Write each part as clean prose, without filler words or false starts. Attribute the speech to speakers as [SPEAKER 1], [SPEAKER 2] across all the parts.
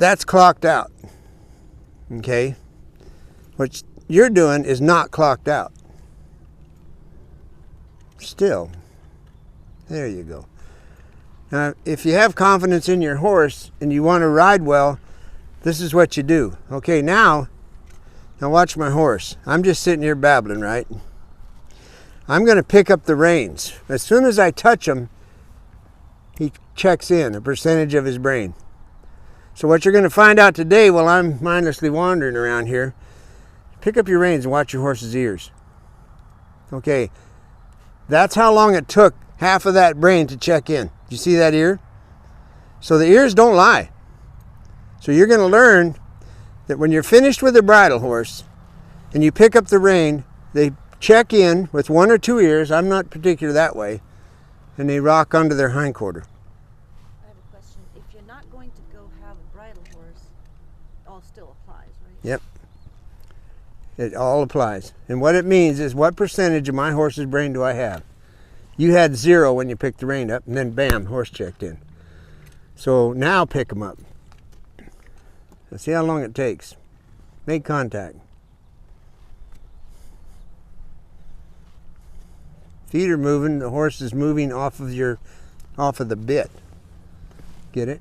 [SPEAKER 1] that's clocked out. Okay? What you're doing is not clocked out. Still. There you go. Now, if you have confidence in your horse and you want to ride well, this is what you do. Okay, now watch my horse. I'm just sitting here babbling, right? I'm going to pick up the reins. As soon as I touch him, he checks in a percentage of his brain. So what you're going to find out today while I'm mindlessly wandering around here, pick up your reins and watch your horse's ears. Okay, that's how long it took half of that brain to check in. You see that ear? So the ears don't lie. So you're going to learn that when you're finished with a bridle horse and you pick up the rein, they check in with one or two ears. I'm not particular that way. And they rock onto their hindquarter.
[SPEAKER 2] I have a question. If you're not going to go have a bridle horse, it all still applies, right?
[SPEAKER 1] Yep. It all applies. And what it means is, what percentage of my horse's brain do I have? You had 0 when you picked the rein up, and then bam, horse checked in. So now pick them up. Let's see how long it takes. Make contact. Feet are moving, the horse is moving off of the bit. Get it?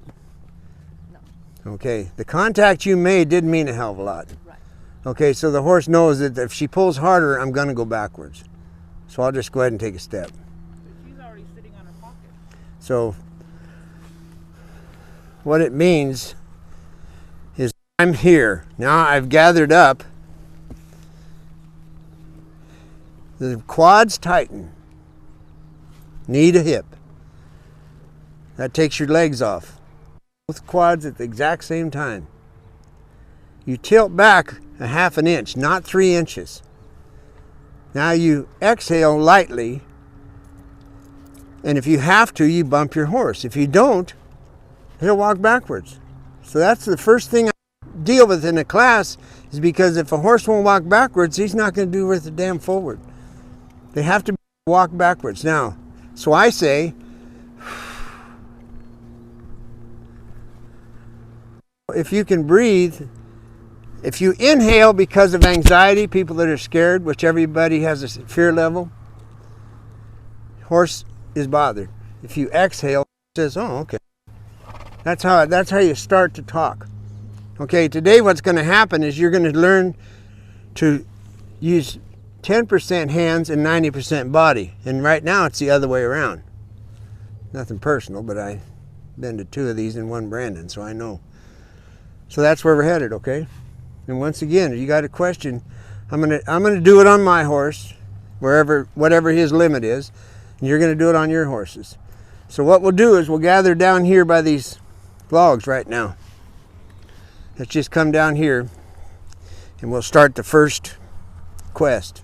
[SPEAKER 2] No.
[SPEAKER 1] Okay, the contact you made didn't mean a hell of a lot.
[SPEAKER 2] Right.
[SPEAKER 1] Okay, so the horse knows that if she pulls harder, I'm gonna go backwards. So I'll just go ahead and take a step.
[SPEAKER 3] She's already sitting on her pocket.
[SPEAKER 1] So what it means is I'm here. Now I've gathered up. The quads tighten. Knee to hip. That takes your legs off. Both quads at the exact same time. You tilt back a half an inch, not 3 inches. Now you exhale lightly, and if you have to, you bump your horse. If you don't, he'll walk backwards. So that's the first thing I deal with in a class, is because if a horse won't walk backwards, he's not going to do worth a damn forward. They have to walk backwards. Now, so I say, if you can breathe, if you inhale because of anxiety, people that are scared, which everybody has a fear level, horse is bothered. If you exhale, it says, oh, okay. That's how you start to talk. Okay, today what's going to happen is you're going to learn to use 10% hands and 90% body. And right now it's the other way around. Nothing personal, but I've been to 2 of these and 1 Brandon, so I know. So that's where we're headed, okay? And once again, if you got a question, I'm gonna do it on my horse, whatever his limit is, and you're gonna do it on your horses. So what we'll do is we'll gather down here by these logs right now. Let's just come down here and we'll start the first quest.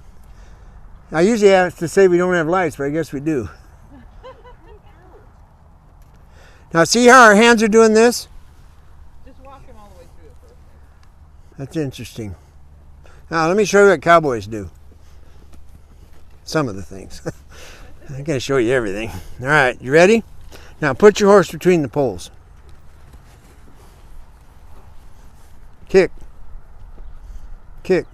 [SPEAKER 1] I usually have to say we don't have lights, but I guess we do. Now see how our hands are doing this?
[SPEAKER 3] Just walk him all the way through it first.
[SPEAKER 1] That's interesting. Now let me show you what cowboys do. Some of the things. I'm going to show you everything. All right, you ready? Now put your horse between the poles. Kick. Kick.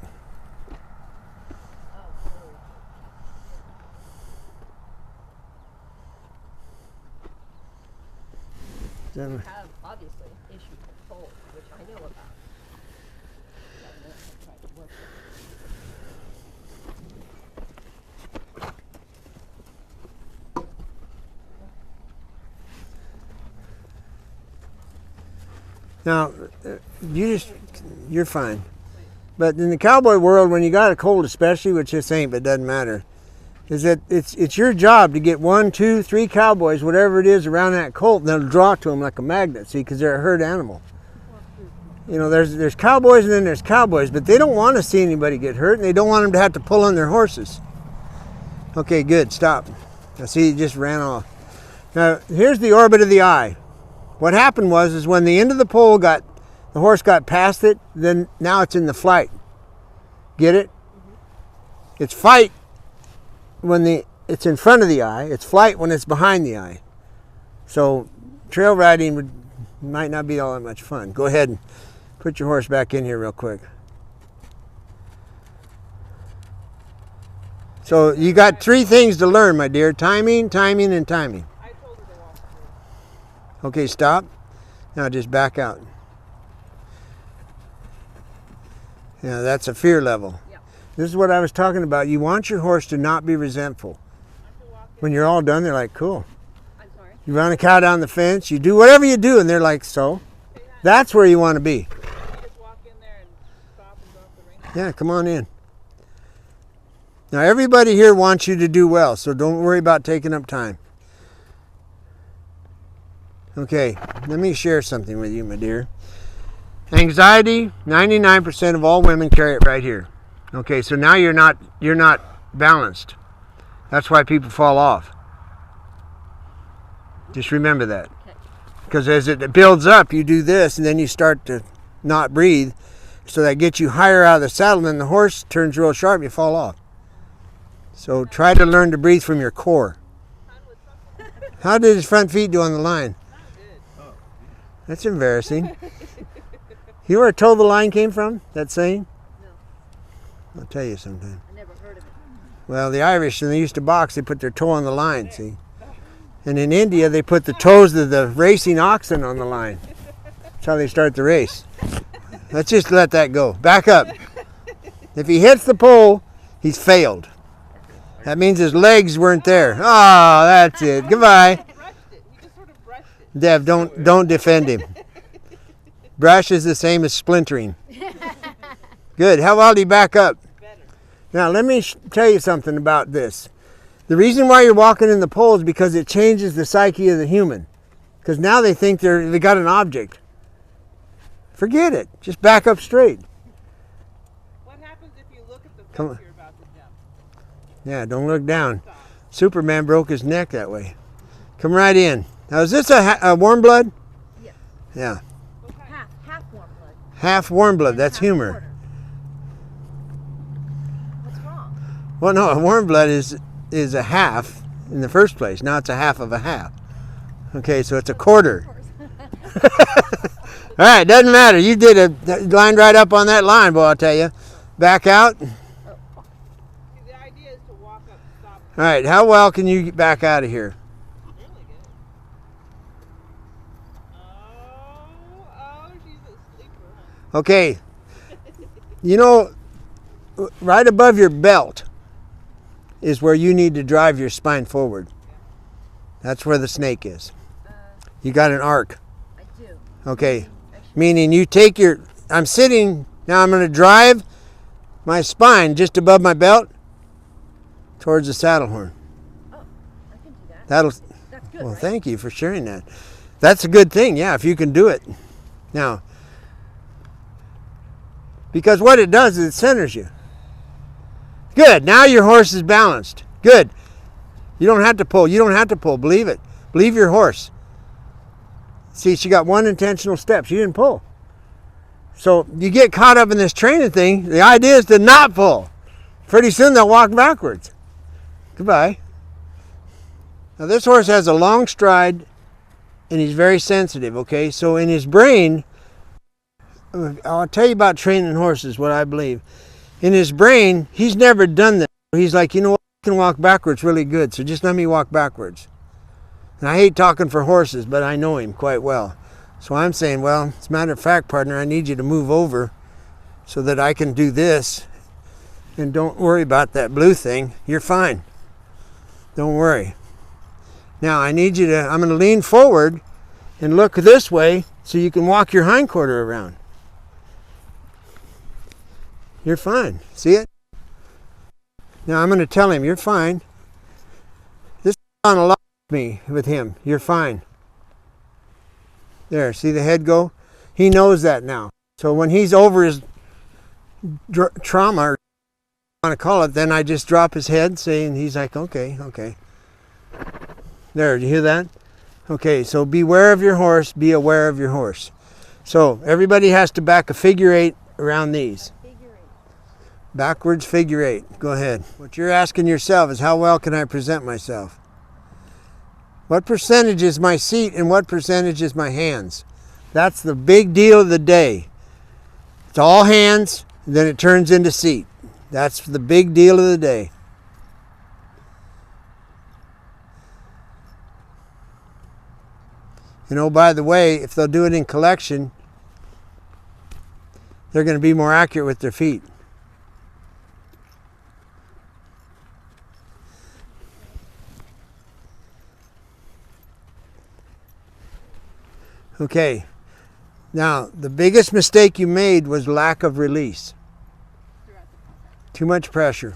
[SPEAKER 2] You have obviously issues with fold, which I know about.
[SPEAKER 1] Now, you're fine. But in the cowboy world, when you got a colt especially, which this ain't, but it doesn't matter, is that it's your job to get 1, 2, 3 cowboys, whatever it is, around that colt, and they'll draw to them like a magnet, see, because they're a herd animal. You know, there's cowboys and then there's cowboys, but they don't want to see anybody get hurt, and they don't want them to have to pull on their horses. Okay, good, stop. I see you just ran off. Now, here's the orbit of the eye. What happened was when the end of the pole the horse got past it, then now it's in the flight. Get it? It's fight when it's in front of the eye. It's flight when it's behind the eye. So trail riding would might not be all that much fun. Go ahead and put your horse back in here real quick. So you got 3 things to learn, my dear. Timing, timing, and timing.
[SPEAKER 3] I told her to walk through.
[SPEAKER 1] Okay, stop. Now just back out. Yeah, that's a fear level.
[SPEAKER 2] Yeah.
[SPEAKER 1] This is what I was talking about. You want your horse to not be resentful.
[SPEAKER 3] I can walk in.
[SPEAKER 1] When you're all done, they're like, cool.
[SPEAKER 2] I'm sorry.
[SPEAKER 1] You run a cow down the fence, you do whatever you do, and they're like, so? That's where you want to be.
[SPEAKER 3] Can you just walk in there and stop and drop the ring?
[SPEAKER 1] Yeah, come on in. Now, everybody here wants you to do well, so don't worry about taking up time. Okay, let me share something with you, my dear. Anxiety, 99% of all women carry it right here. Okay, so now you're not balanced. That's why people fall off. Just remember that.
[SPEAKER 2] Okay.
[SPEAKER 1] Because as it builds up, you do this, and then you start to not breathe. So that gets you higher out of the saddle, and then the horse turns real sharp, you fall off. So try to learn to breathe from your core. How did his front feet do on the line? That's embarrassing. You know where told the line came from, that saying?
[SPEAKER 2] No.
[SPEAKER 1] I'll tell you sometime.
[SPEAKER 2] I never heard of it.
[SPEAKER 1] Well, the Irish, when they used to box, they put their toe on the line, see? And in India, they put the toes of the racing oxen on the line. That's how they start the race. Let's just let that go. Back up. If he hits the pole, he's failed. That means his legs weren't there. Oh, that's it. Goodbye.
[SPEAKER 3] Brushed it. He just sort of brushed it.
[SPEAKER 1] Dev, don't defend him. Brush is the same as splintering. Good. How well do you back up?
[SPEAKER 3] Better.
[SPEAKER 1] Now, let me tell you something about this. The reason why you're walking in the pole is because it changes the psyche of the human. Because now they think they got an object. Forget it. Just back up straight.
[SPEAKER 3] What happens if you look at the
[SPEAKER 1] Come
[SPEAKER 3] fence
[SPEAKER 1] on.
[SPEAKER 3] you're about to jump?
[SPEAKER 1] Yeah, don't look down.
[SPEAKER 3] Stop.
[SPEAKER 1] Superman broke his neck that way. Come right in. Now, is this a warm blood?
[SPEAKER 2] Yes.
[SPEAKER 1] Yeah.
[SPEAKER 3] What kind?
[SPEAKER 2] Half warm blood.
[SPEAKER 1] Half warm blood. That's
[SPEAKER 2] Half
[SPEAKER 1] humor.
[SPEAKER 2] quarter. What's wrong?
[SPEAKER 1] Well, no, a warm blood is a half in the first place. Now it's a half of a half. Okay, so it's a quarter. All right, doesn't matter. You did lined right up on that line, boy, I'll tell you. Back out. All
[SPEAKER 3] See, the idea is to walk up, stop.
[SPEAKER 1] right, how well can you get back out of here?
[SPEAKER 3] Really good. Oh, she's a sleeper, huh?
[SPEAKER 1] Okay. You know, right above your belt is where you need to drive your spine forward. That's where the snake is. You got an arc.
[SPEAKER 2] I do.
[SPEAKER 1] Okay. Meaning you take I'm sitting, now I'm going to drive my spine just above my belt towards the saddle horn.
[SPEAKER 2] Oh, I can do that.
[SPEAKER 1] That's
[SPEAKER 2] good,
[SPEAKER 1] well,
[SPEAKER 2] right?
[SPEAKER 1] thank you for sharing that. That's a good thing, yeah, if you can do it. Now, because what it does is it centers you. Good, now your horse is balanced. Good. You don't have to pull. You don't have to pull. Believe it. Believe your horse. See, she got one intentional step. She didn't pull. So you get caught up in this training thing. The idea is to not pull. Pretty soon they'll walk backwards. Goodbye. Now this horse has a long stride and he's very sensitive, okay? So in his brain, I'll tell you about training horses, what I believe. In his brain, he's never done this. He's like, you know what, I can walk backwards really good, so just let me walk backwards. And I hate talking for horses, but I know him quite well. So I'm saying, well, as a matter of fact, partner, I need you to move over so that I can do this. And don't worry about that blue thing. You're fine. Don't worry. Now, I'm going to lean forward and look this way so you can walk your hindquarter around. You're fine. See it? Now I'm going to tell him, you're fine. This is on a lot with him. You're fine. There, see the head go? He knows that now. So when he's over his trauma, or I want to call it, then I just drop his head, saying he's like, okay. There, do you hear that? Okay, so beware of your horse, be aware of your horse. So everybody has to back a figure 8 around these. Backwards figure 8. Go ahead. What you're asking yourself is, how well can I present myself? What percentage is my seat and what percentage is my hands? That's the big deal of the day. It's all hands, and then it turns into seat. That's the big deal of the day. You know, by the way, if they'll do it in collection, they're going to be more accurate with their feet. Okay, now the biggest mistake you made was lack of release. Too much pressure.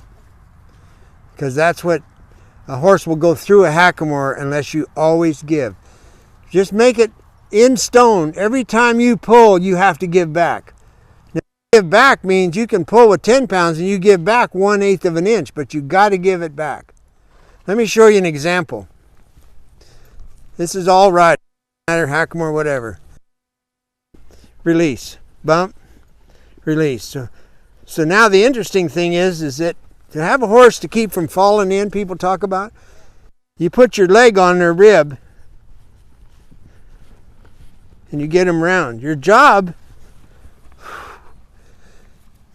[SPEAKER 1] Because that's what a horse will go through a hackamore unless you always give. Just make it in stone. Every time you pull, you have to give back. Now, give back means you can pull with 10 pounds and you give back 1/8 of an inch, but you got to give it back. Let me show you an example. This is all right. Matter, hackamore, whatever. Release, bump, release. So now the interesting thing is that to have a horse to keep from falling in, people talk about, you put your leg on their rib and you get them round. Your job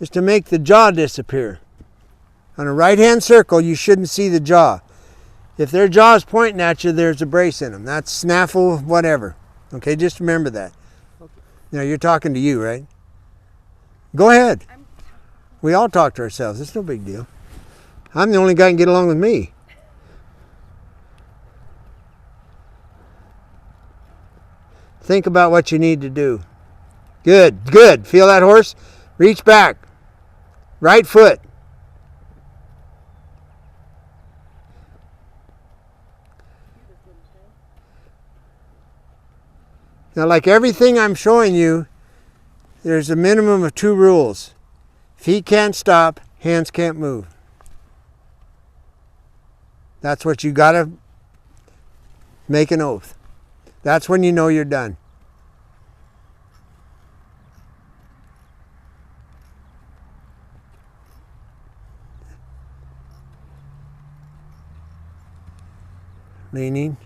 [SPEAKER 1] is to make the jaw disappear. On a right-hand circle, you shouldn't see the jaw. If their jaw is pointing at you, there's a brace in them. That's snaffle, whatever. Okay, just remember that. Now, you're talking to you, right? Go ahead. We all talk to ourselves. It's no big deal. I'm the only guy who can get along with me. Think about what you need to do. Good, good. Feel that horse? Reach back. Right foot. Now, like everything I'm showing you, there's a minimum of 2 rules. Feet can't stop, hands can't move. That's what you got to make an oath. That's when you know you're done. Leaning.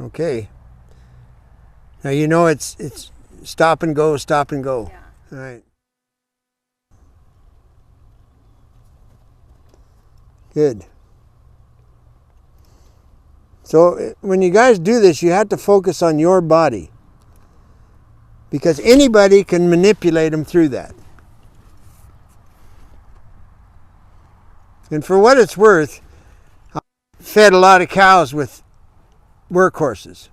[SPEAKER 1] Okay. Now you know it's stop and go, stop and go.
[SPEAKER 2] Yeah.
[SPEAKER 1] All right. Good. So when you guys do this, you have to focus on your body, because anybody can manipulate them through that. And for what it's worth, I fed a lot of cows with workhorses.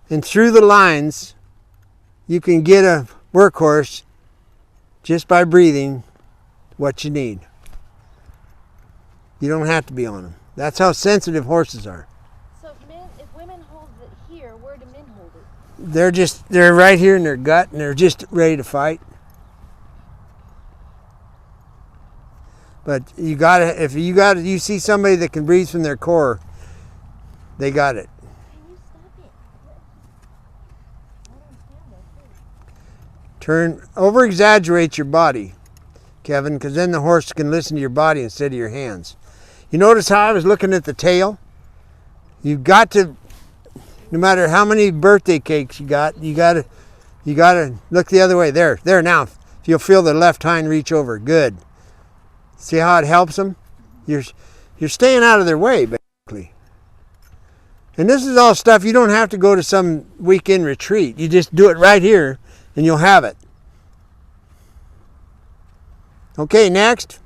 [SPEAKER 1] And through the lines, you can get a workhorse just by breathing what you need. You don't have to be on them. That's how sensitive horses are.
[SPEAKER 2] So if women hold it here, where do men hold it?
[SPEAKER 1] They're right here in their gut and they're just ready to fight. But if you see somebody that can breathe from their core, they got it.
[SPEAKER 2] Can you stop it? I don't understand that.
[SPEAKER 1] Turn, over-exaggerate your body, Kevin, because then the horse can listen to your body instead of your hands. You notice how I was looking at the tail? You've got to, no matter how many birthday cakes you got to look the other way. There now. If you'll feel the left hind reach over, good. See how it helps them? You're staying out of their way, basically. And this is all stuff you don't have to go to some weekend retreat. You just do it right here and you'll have it. Okay, next.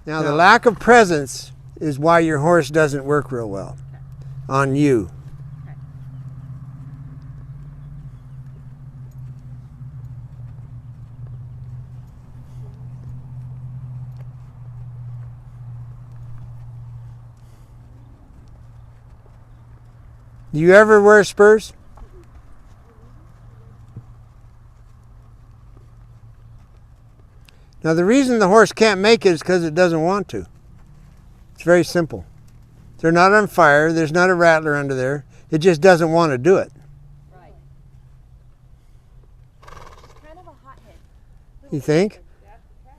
[SPEAKER 1] Now the lack of presence is why your horse doesn't work real well on you. Do you ever wear spurs? Now the reason the horse can't make it is because it doesn't want to. It's very simple. They're not on fire. There's not a rattler under there. It just doesn't want to do it.
[SPEAKER 2] Right. She's kind of a hothead.
[SPEAKER 1] You think?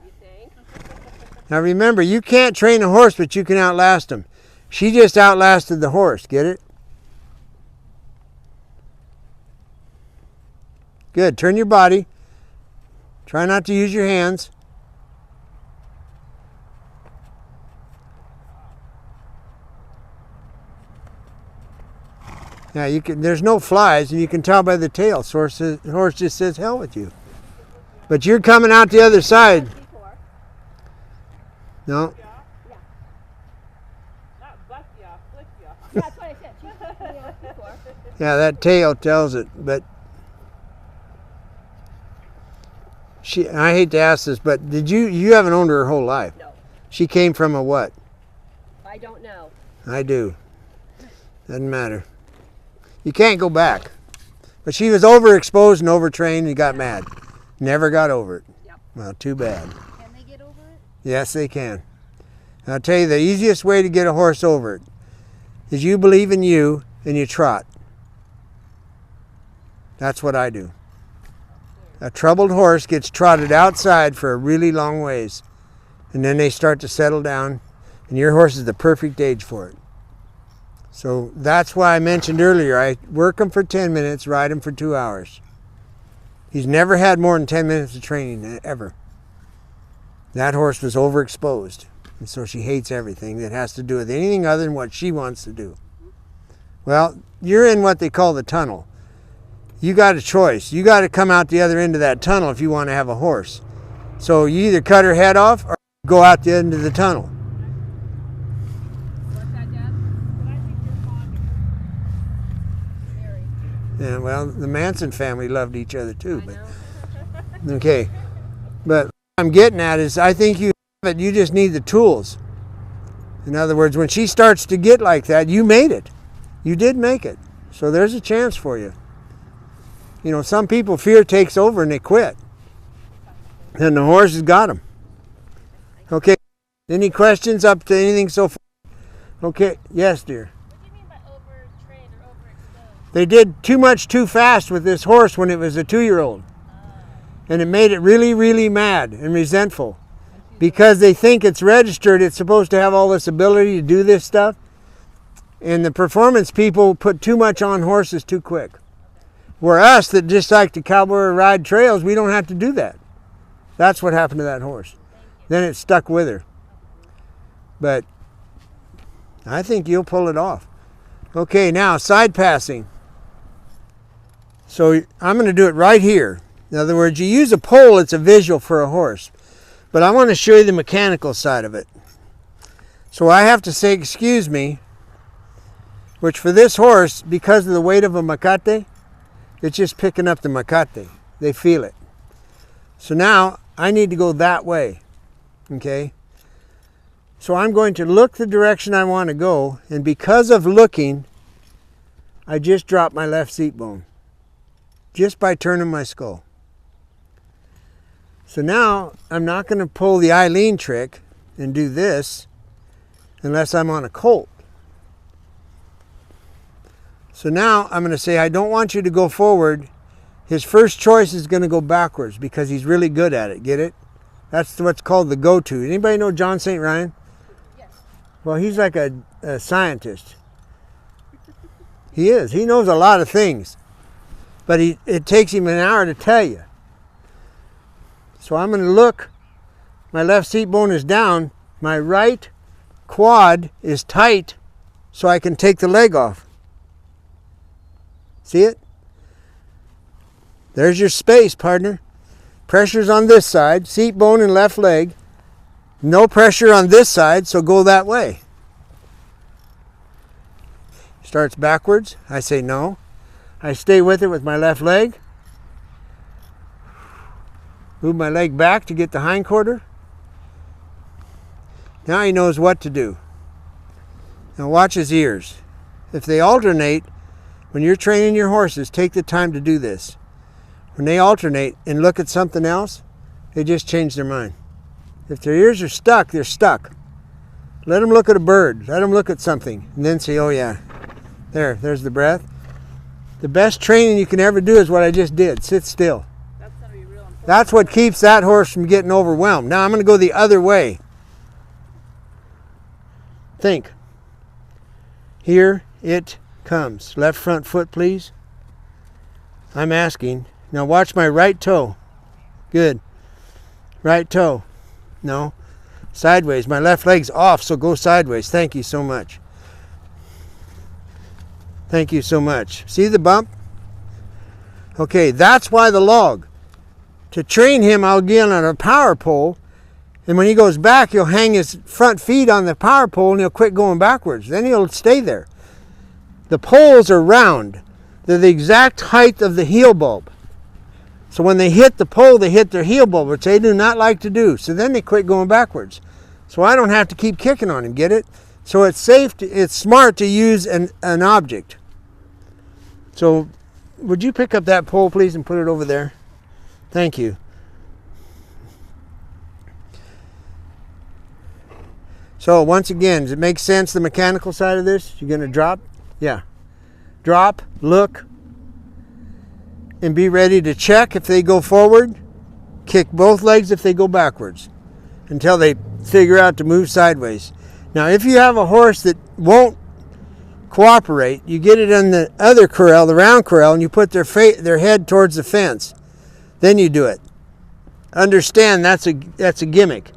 [SPEAKER 3] You think?
[SPEAKER 1] Now remember, you can't train a horse, but you can outlast him. She just outlasted the horse. Get it? Good. Turn your body. Try not to use your hands. Now you can. There's no flies, and you can tell by the tail. The horse just says, "Hell with you." But you're coming out the other side. No.
[SPEAKER 3] Yeah. Not bust you off, flip you off.
[SPEAKER 2] That's what I said. She's flipped me off before.
[SPEAKER 1] Yeah, that tail tells it. But I hate to ask this, but you haven't owned her whole life?
[SPEAKER 4] No.
[SPEAKER 1] She came from a what?
[SPEAKER 4] I don't know.
[SPEAKER 1] I do. Doesn't matter. You can't go back. But she was overexposed and overtrained and got mad. Never got over it.
[SPEAKER 4] Yep.
[SPEAKER 1] Well, too bad.
[SPEAKER 2] Can they get over it?
[SPEAKER 1] Yes, they can. And I'll tell you, the easiest way to get a horse over it is you believe in you and you trot. That's what I do. A troubled horse gets trotted outside for a really long ways, and then they start to settle down, and your horse is the perfect age for it. So that's why I mentioned earlier, I work him for 10 minutes, ride him for 2 hours. He's never had more than 10 minutes of training, ever. That horse was overexposed, and so she hates everything that has to do with anything other than what she wants to do. Well, you're in what they call the tunnel. You got a choice. You got to come out the other end of that tunnel if you want to have a horse. So you either cut her head off or go out the end of the tunnel.
[SPEAKER 4] What's that, Dad?
[SPEAKER 3] But I think you're fond of her.
[SPEAKER 4] Very.
[SPEAKER 1] Yeah, well, the Manson family loved each other too.
[SPEAKER 4] I
[SPEAKER 1] But
[SPEAKER 4] know.
[SPEAKER 1] okay. But what I'm getting at is I think you have it. You just need the tools. In other words, when she starts to get like that, you made it. You did make it. So there's a chance for you. You know, some people, fear takes over and they quit. And the horse has got them. Okay. Any questions up to anything so far? Okay. Yes, dear.
[SPEAKER 2] What do you mean by overtrained or overexposed?
[SPEAKER 1] They did too much too fast with this horse when it was a 2-year-old. And it made it really, really mad and resentful. Because they think it's registered, it's supposed to have all this ability to do this stuff. And the performance people put too much on horses too quick. Where us that just like to cowboy or ride trails, we don't have to do that. That's what happened to that horse. Then it stuck with her. But I think you'll pull it off. Okay, now side passing. So I'm going to do it right here. In other words, you use a pole, it's a visual for a horse. But I want to show you the mechanical side of it. So I have to say, excuse me, which for this horse, because of the weight of a macate, it's just picking up the macate. They feel it. So now I need to go that way. Okay? So I'm going to look the direction I want to go, and because of looking, I just dropped my left seat bone. Just by turning my skull. So now I'm not going to pull the Eileen trick and do this unless I'm on a colt. So now I'm going to say, I don't want you to go forward. His first choice is going to go backwards because he's really good at it. Get it? That's what's called the go-to. Anybody know John St. Ryan?
[SPEAKER 4] Yes.
[SPEAKER 1] Well, he's like a scientist. He is. He knows a lot of things. But it takes him an hour to tell you. So I'm going to look. My left seat bone is down. My right quad is tight so I can take the leg off. See it? There's your space, partner. Pressure's on this side, seat bone and left leg. No pressure on this side, so go that way. Starts backwards. I say no. I stay with it with my left leg. Move my leg back to get the hindquarter. Now he knows what to do. Now watch his ears. If they alternate, when you're training your horses, take the time to do this. When they alternate and look at something else, they just change their mind. If their ears are stuck, they're stuck. Let them look at a bird. Let them look at something. And then say, oh yeah, there's the breath. The best training you can ever do is what I just did. Sit still.
[SPEAKER 3] That's going to be real important.
[SPEAKER 1] That's what keeps that horse from getting overwhelmed. Now I'm going to go the other way. Think. Here it comes. Left front foot, please. I'm asking. Now watch my right toe. Good. Right toe. No. Sideways. My left leg's off, so go sideways. Thank you so much. Thank you so much. See the bump? Okay, that's why the log. To train him, I'll get on a power pole, and when he goes back, he'll hang his front feet on the power pole and he'll quit going backwards. Then he'll stay there. The poles are round. They're the exact height of the heel bulb. So when they hit the pole, they hit their heel bulb, which they do not like to do. So then they quit going backwards. So I don't have to keep kicking on him, get it? So it's safe, it's smart to use an object. So would you pick up that pole, please, and put it over there? Thank you. So once again, does it make sense, the mechanical side of this? You're going to drop? Yeah. Drop, look, and be ready to check if they go forward. Kick both legs if they go backwards until they figure out to move sideways. Now, if you have a horse that won't cooperate, you get it in the other corral, the round corral, and you put their head towards the fence. Then you do it. Understand that's a gimmick.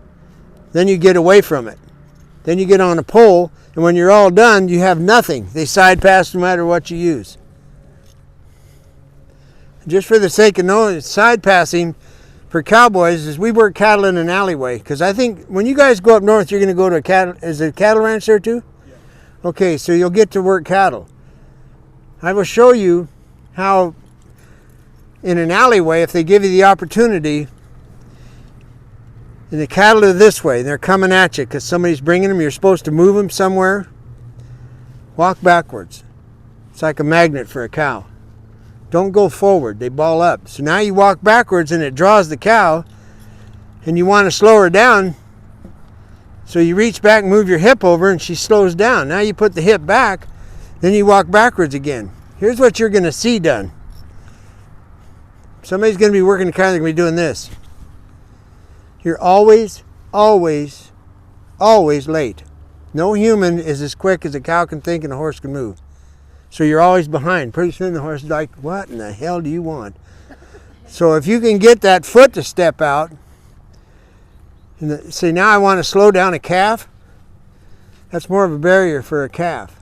[SPEAKER 1] Then you get away from it. Then you get on a pole, and when you're all done, you have nothing. They side pass no matter what you use. Just for the sake of knowing, side passing for cowboys is we work cattle in an alleyway. Because I think when you guys go up north, you're going to go to a cattle. Is it a cattle ranch there too? Yeah. Okay, so you'll get to work cattle. I will show you how in an alleyway, if they give you the opportunity, and the cattle are this way, they're coming at you because somebody's bringing them, you're supposed to move them somewhere, walk backwards. It's like a magnet for a cow. Don't go forward, they ball up. So now you walk backwards and it draws the cow, and you want to slow her down, so you reach back and move your hip over and she slows down. Now you put the hip back, then you walk backwards again. Here's what you're going to see done. Somebody's going to be working the car, they're going to be doing this. You're always, always, always late. No human is as quick as a cow can think and a horse can move. So you're always behind. Pretty soon the horse is like, what in the hell do you want? So if you can get that foot to step out, and say, now I want to slow down a calf, that's more of a barrier for a calf.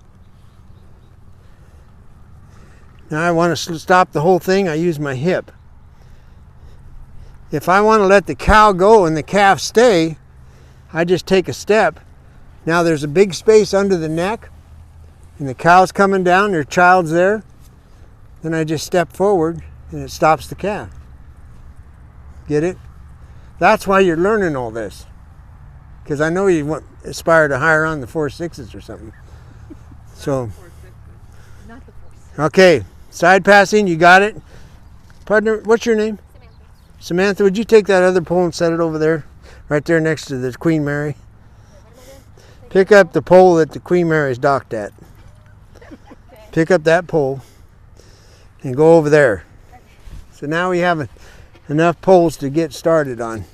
[SPEAKER 1] Now I want to stop the whole thing, I use my hip. If I want to let the cow go and the calf stay, I just take a step. Now there's a big space under the neck, and the cow's coming down, their child's there. Then I just step forward and it stops the calf. Get it? That's why you're learning all this. Because I know you aspire to hire on the 4.6s or something. So,
[SPEAKER 2] Not the force.
[SPEAKER 1] okay, side passing, you got it. Partner, what's your name? Samantha, would you take that other pole and set it over there? Right there next to the Queen Mary. Pick up the pole that the Queen Mary's docked at. Pick up that pole and go over there. So now we have enough poles to get started on.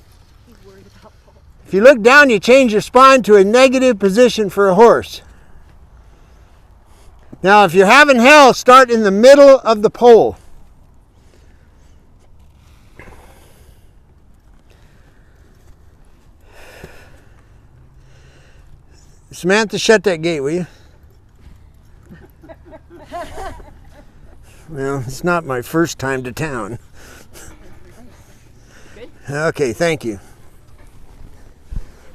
[SPEAKER 1] If you look down, you change your spine to a negative position for a horse. Now if you're having hell, start in the middle of the pole. Samantha, shut that gate, will you? Well, it's not my first time to town. Okay, thank you.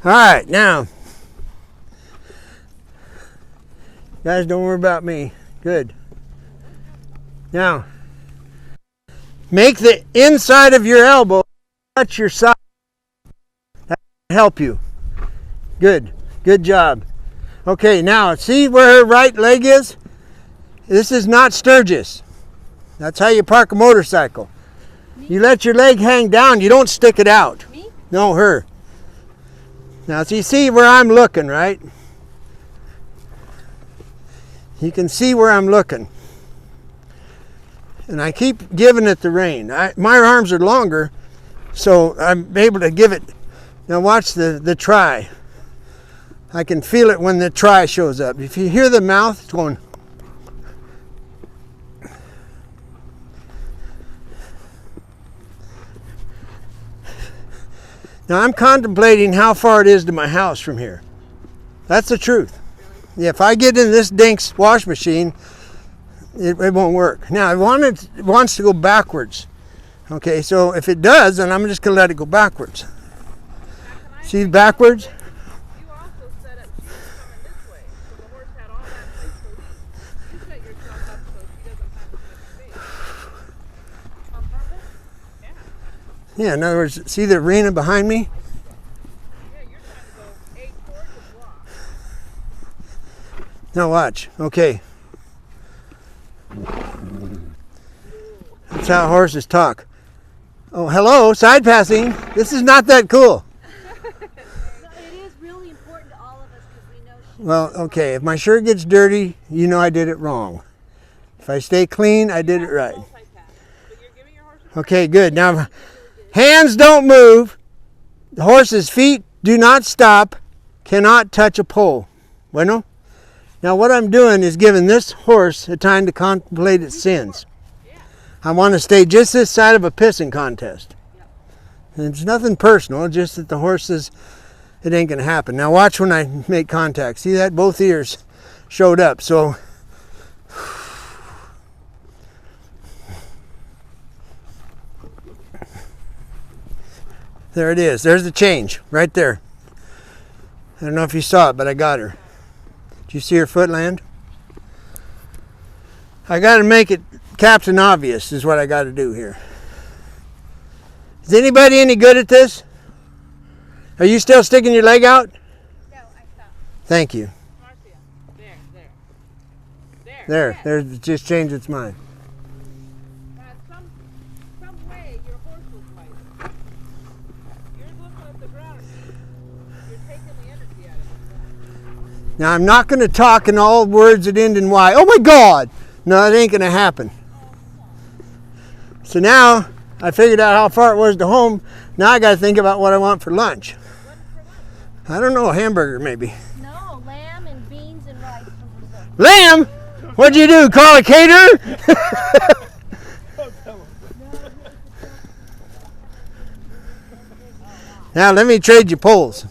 [SPEAKER 1] All right, now, guys, don't worry about me. Good. Now, make the inside of your elbow touch your side. That will help you. Good. Good job. Okay, now see where her right leg is? This is not Sturgis. That's how you park a motorcycle. You let your leg hang down, you don't stick it out.
[SPEAKER 2] Me?
[SPEAKER 1] No, her. Now, so you see where I'm looking, right? You can see where I'm looking. And I keep giving it the rein. My arms are longer, So I'm able to give it. Now watch the try. I can feel it when the try shows up. If you hear the mouth, it's going. Now I'm contemplating how far it is to my house from here. That's the truth. Yeah, if I get in this Dink's wash machine, it won't work. Now it wants to go backwards. Okay, so if it does, then I'm just gonna let it go backwards. See backwards?
[SPEAKER 3] You also set up, she was coming this way. So the horse had all that space. So you set yourself up so she doesn't have as much space. On purpose? Yeah.
[SPEAKER 1] Yeah, in other words, see the arena behind me?
[SPEAKER 3] Yeah, you're trying to go 8 towards the block.
[SPEAKER 1] Now watch. Okay. That's how horses talk. Oh, hello, side passing. This is not that cool.
[SPEAKER 2] No, it is really important to all of us because we know she.
[SPEAKER 1] Well, okay, if my shirt gets dirty, you know I did it wrong. If I stay clean, I did it right.
[SPEAKER 3] Multitask. But you're giving your horse a
[SPEAKER 1] Okay, good. Now, hands don't move. The horse's feet do not stop, cannot touch a pole. Bueno? Now, what I'm doing is giving this horse a time to contemplate its sins. I want to stay just this side of a pissing contest. And it's nothing personal, just that the horse says it ain't going to happen. Now, watch when I make contact. See that? Both ears showed up. So, there it is. There's the change right there. I don't know if you saw it, but I got her. Did you see her foot land? I got to make it Captain Obvious is what I got to do here. Is anybody any good at this? Are you still sticking your leg out?
[SPEAKER 4] No, I stopped.
[SPEAKER 1] Thank you.
[SPEAKER 3] Marcia. There.
[SPEAKER 1] There, it just changed its mind.
[SPEAKER 3] Some way your horse was right. You're looking at the ground. You're taking the energy out of it.
[SPEAKER 1] Now I'm not going to talk in all words that end in Y. Oh my God! No, it ain't going to happen. So now I figured out how far it was to home. Now I got to think about what I want for lunch. I don't know, a hamburger maybe.
[SPEAKER 2] No, lamb and beans and rice from Brazil.
[SPEAKER 1] Lamb? What'd you do? Call a caterer? Now let me trade you poles.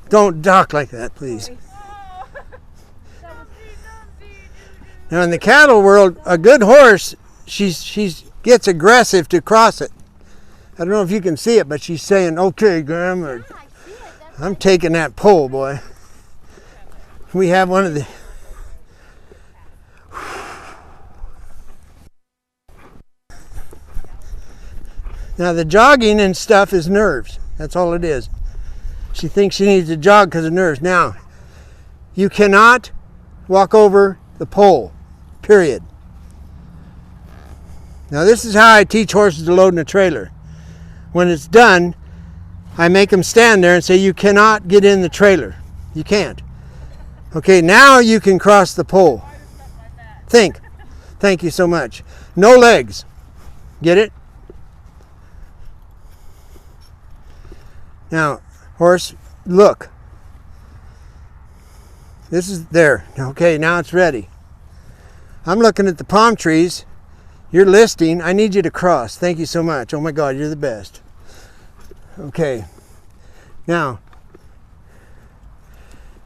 [SPEAKER 1] Don't talk like that, please. Now in the cattle world, a good horse, she gets aggressive to cross it. I don't know if you can see it, but she's saying, "Okay, Graham," or, "I'm taking that pole, boy." We have one of the. Now the jogging and stuff is nerves. That's all it is. She thinks she needs to jog because of nerves. Now, you cannot walk over the pole, period. Now this is how I teach horses to load in a trailer. When it's done, I make them stand there and say, you cannot get in the trailer. You can't. Okay, now you can cross the pole. Think. Thank you so much. No legs. Get it? Now, horse, look. This is there. Okay, now it's ready. I'm looking at the palm trees. You're listing. I need you to cross. Thank you so much. Oh my God, you're the best. Okay. Now,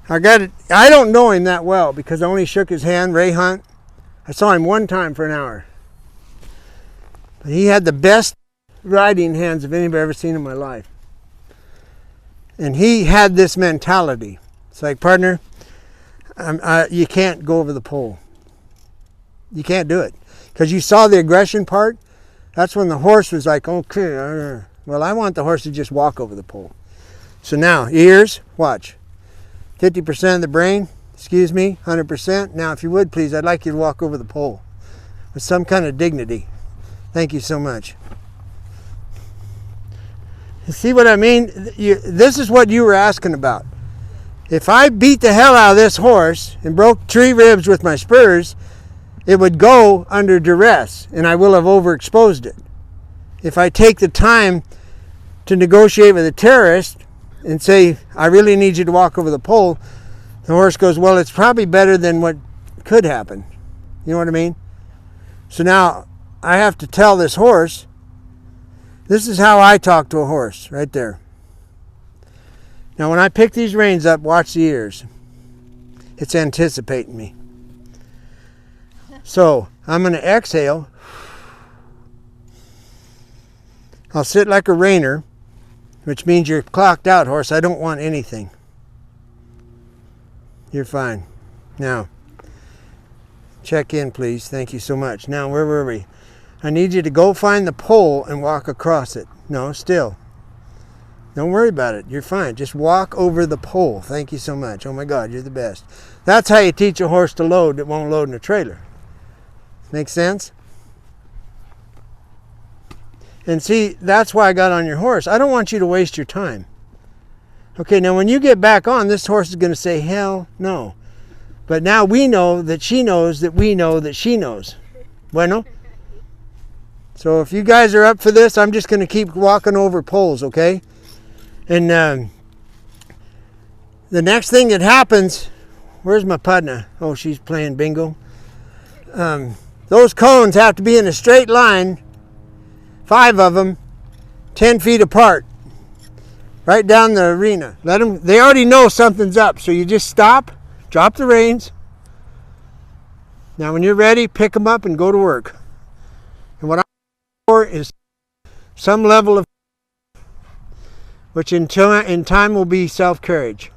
[SPEAKER 1] I got it. I don't know him that well because I only shook his hand, Ray Hunt. I saw him one time for an hour. But he had the best riding hands of anybody I've ever seen in my life. And he had this mentality. It's like, partner, you can't go over the pole. You can't do it. Because you saw the aggression part. That's when the horse was like, okay, well, I want the horse to just walk over the pole. So now, ears, watch. 50% of the brain, Excuse me, 100%. Now, if you would, please, I'd like you to walk over the pole with some kind of dignity. Thank you so much. You see what I mean? This is what you were asking about. If I beat the hell out of this horse and broke 3 ribs with my spurs, it would go under duress, and I will have overexposed it. If I take the time to negotiate with a terrorist and say, I really need you to walk over the pole, the horse goes, well, it's probably better than what could happen. You know what I mean? So now I have to tell this horse, this is how I talk to a horse, right there. Now when I pick these reins up, watch the ears. It's anticipating me. So I'm going to exhale. I'll sit like a reiner, which means you're clocked out, horse. I don't want anything. You're fine. Now, check in, please. Thank you so much. Now, where were we? I need you to go find the pole and walk across it. No, still. Don't worry about it. You're fine. Just walk over the pole. Thank you so much. Oh my God, you're the best. That's how you teach a horse to load that won't load in a trailer. Make sense? And see, that's why I got on your horse. I don't want you to waste your time. Okay, now when you get back on, this horse is going to say, hell no. But now we know that she knows that we know that she knows. Bueno? So if you guys are up for this, I'm just going to keep walking over poles, okay? And the next thing that happens, where's my partner? Oh, she's playing bingo. Those cones have to be in a straight line, 5 of them, 10 feet apart, right down the arena. Let them, they already know something's up, so you just stop, drop the reins. Now when you're ready, pick them up and go to work. And what I'm for is some level of, which in time will be self-carriage.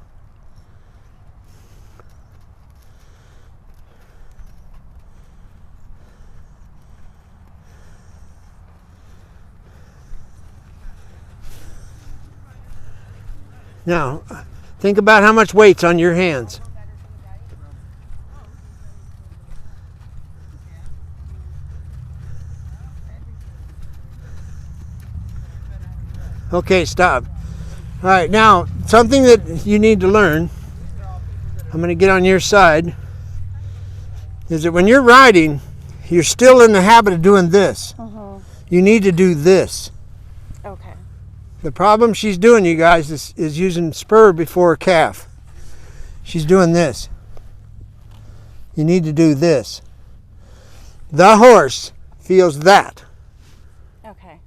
[SPEAKER 1] Now, think about how much weight's on your hands. Okay, stop. All right, now, something that you need to learn, I'm going to get on your side, is that when you're riding, you're still in the habit of doing this. You need to do this.
[SPEAKER 2] Okay.
[SPEAKER 1] The problem she's doing, you guys, is using spur before calf. She's doing this. You need to do this. The horse feels that.
[SPEAKER 2] Okay.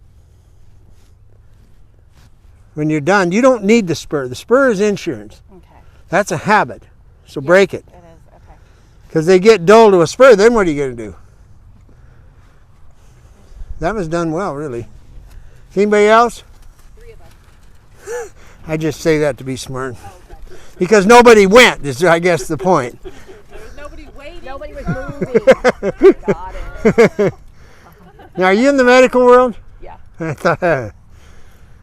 [SPEAKER 1] When you're done, you don't need the spur. The spur is insurance.
[SPEAKER 2] Okay.
[SPEAKER 1] That's a habit. So break it.
[SPEAKER 2] It is. Okay.
[SPEAKER 1] Because they get dull to a spur, then what are you going to do? That was done well, really. Anybody else? I just say that to be smart. Because nobody went, is I guess the point.
[SPEAKER 3] There was nobody waiting.
[SPEAKER 4] Nobody was moving. Got it.
[SPEAKER 1] Now, are you in the medical world?
[SPEAKER 4] Yeah.
[SPEAKER 1] I thought,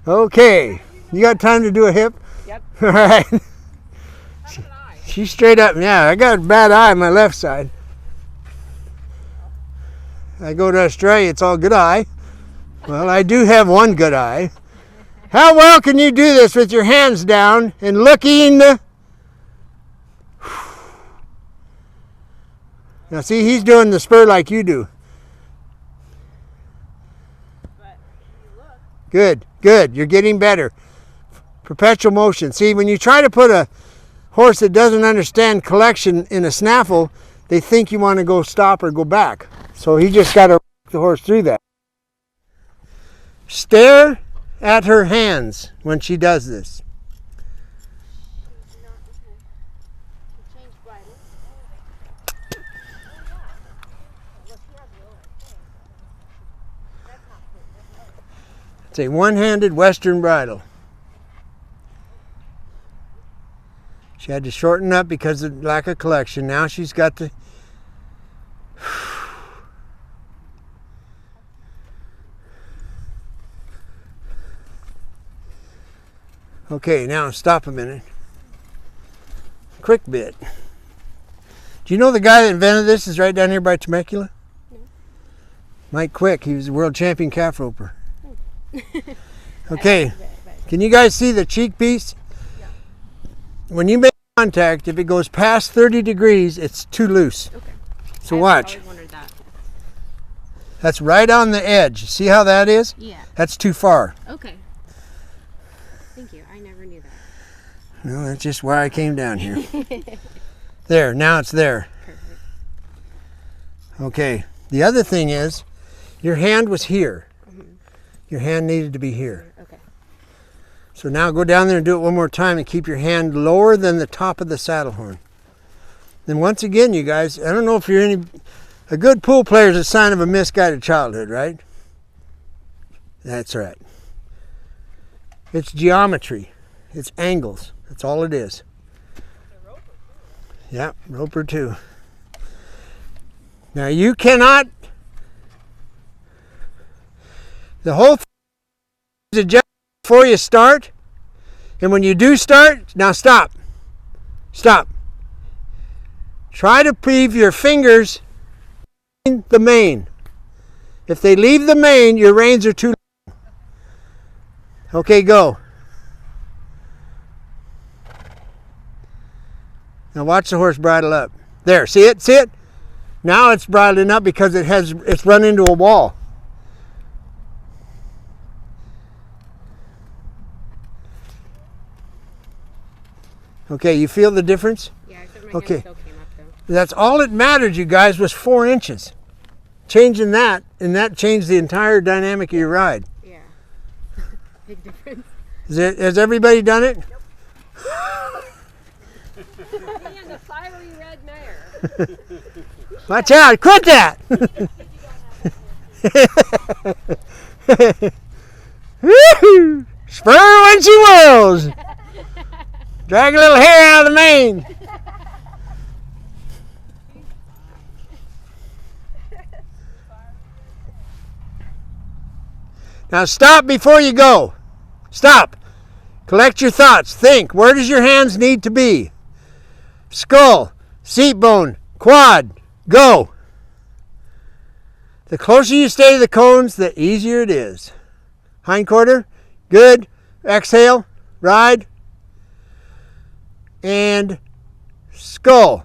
[SPEAKER 1] okay. You got time to do a hip?
[SPEAKER 4] Yep.
[SPEAKER 1] All right.
[SPEAKER 3] How's an eye?
[SPEAKER 1] She's straight up. Yeah, I got a bad eye on my left side. I go to Australia, it's all good eye. Well, I do have one good eye. How well can you do this with your hands down and looking? Now see, he's doing the spur like you do.
[SPEAKER 3] But you look.
[SPEAKER 1] Good, good. You're getting better. Perpetual motion. See, when you try to put a horse that doesn't understand collection in a snaffle, they think you want to go stop or go back. So he just got to work the horse through that. Stare at her hands when she does this. It's a one-handed Western bridle. She had to shorten up because of lack of collection. Now she's got the... Okay, now stop a minute. Quick bit. Do you know the guy that invented this is right down here by Temecula?
[SPEAKER 4] No.
[SPEAKER 1] Mike Quick. He was a world champion calf roper. Okay. Can you guys see the cheek piece?
[SPEAKER 2] Yeah.
[SPEAKER 1] When you make contact, if it goes past 30 degrees, it's too loose.
[SPEAKER 4] Okay.
[SPEAKER 1] So
[SPEAKER 4] I've
[SPEAKER 1] watch.
[SPEAKER 4] always wondered that.
[SPEAKER 1] That's right on the edge. See how that is?
[SPEAKER 4] Yeah.
[SPEAKER 1] That's too far.
[SPEAKER 4] Okay. Thank you. I never knew that.
[SPEAKER 1] Well, that's just why I came down here. There, now it's there.
[SPEAKER 4] Perfect.
[SPEAKER 1] Okay. The other thing is, your hand was here.
[SPEAKER 4] Mm-hmm.
[SPEAKER 1] Your hand needed to be here.
[SPEAKER 4] Okay.
[SPEAKER 1] So now go down there and do it one more time and keep your hand lower than the top of the saddle horn. Then once again, you guys, I don't know if you're a good pool player is a sign of a misguided childhood, right? That's right. It's geometry. It's angles. That's all it is. Yeah, roper too. Now you cannot, the whole thing is adjusted before you start, and when you do start, now stop. Stop. Try to leave your fingers in the mane. If they leave the mane, your reins are too long. Okay, go. Now watch the horse bridle up. There, see it? See it? Now it's bridling up because it's run into a wall. Okay, you feel the difference?
[SPEAKER 4] Yeah, except my
[SPEAKER 1] Okay.
[SPEAKER 4] hand still came up though.
[SPEAKER 1] That's all that mattered, you guys, was 4 inches. Changing that, and that changed the entire dynamic of your ride.
[SPEAKER 4] Yeah. Big difference.
[SPEAKER 1] Has everybody done it?
[SPEAKER 4] Me and the fiery red mare.
[SPEAKER 1] Watch out, quit that! Woo-hoo! Spur when she whirls! Drag a little hair out of the mane. Now stop before you go. Stop. Collect your thoughts. Think. Where does your hands need to be? Skull, seat bone, quad. Go. The closer you stay to the cones, the easier it is. Hind quarter. Good. Exhale. Ride. And skull.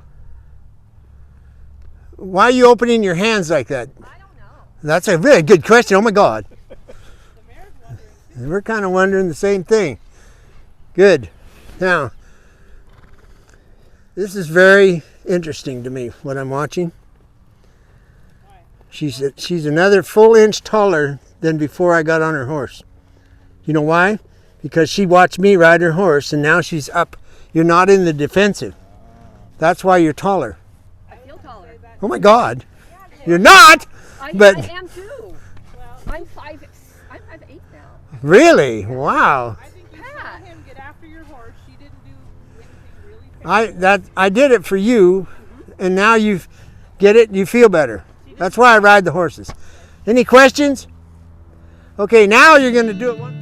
[SPEAKER 1] Why are you opening your hands like that?
[SPEAKER 2] I don't know.
[SPEAKER 1] That's a really good question. Oh my God. We're kind of wondering the same thing. Good. Now, this is very interesting to me, what I'm watching. She's another full inch taller than before I got on her horse. You know why? Because she watched me ride her horse, and now she's up. You're not in the defensive. That's why you're taller.
[SPEAKER 2] I feel taller.
[SPEAKER 1] Oh my God. You're not, but
[SPEAKER 2] I am too. I'm 5'8" now.
[SPEAKER 1] really? Wow.
[SPEAKER 3] I think you saw him get after your horse. She didn't do anything really fancy.
[SPEAKER 1] I did it for you, and now you get it. You feel better. That's why I ride the horses. Any questions? Okay, now you're going to do it one.